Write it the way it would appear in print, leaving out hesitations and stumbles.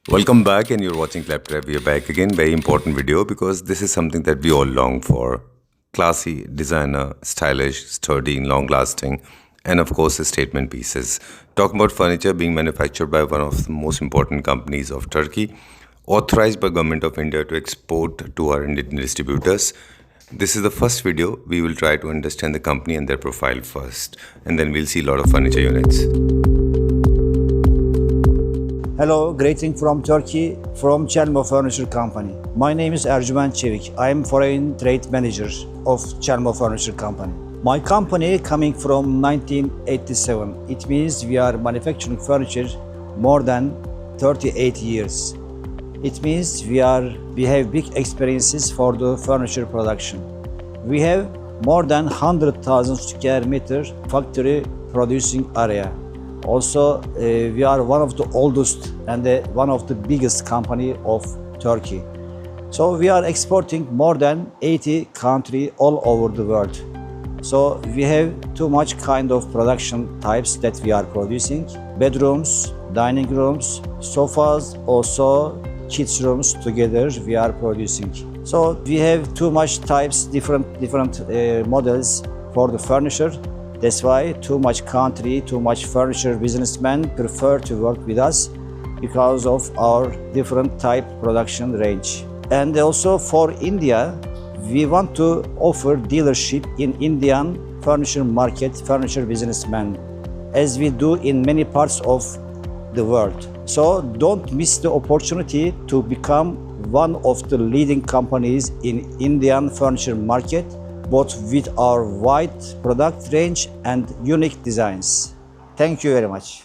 Welcome back, and you're watching Claptrap. We are back again. Very important video because this is something that we all long for. Classy, designer, stylish, sturdy, long lasting, and of course the statement pieces. Talking about furniture being manufactured by one of the most important companies of Turkey, authorized by Government of India to export to our Indian distributors. This is the first video. We will try to understand the company and their profile first, and then we'll see a lot of furniture units. Hello, greeting from Turkey, from Çelmo Furniture Company. My name is Çelik. I am foreign trade manager of Çelmo Furniture Company. My company coming from 1987. It means we are manufacturing furniture more than 38 years. It means we have big experiences for the furniture production. We have more than 100,000 square meter factory producing area. Also, we are one of the oldest and one of the biggest company of Turkey. So we are exporting more than 80 countries all over the world. So we have too much kind of production types that we are producing. Bedrooms, dining rooms, sofas, also kids rooms together we are producing. So we have too much types, different models for the furniture. That's why too much country, too much furniture businessmen prefer to work with us because of our different type production range. And also for India, we want to offer dealership in Indian furniture market, furniture businessmen, as we do in many parts of the world. So don't miss the opportunity to become one of the leading companies in Indian furniture market, both with our wide product range and unique designs. Thank you very much.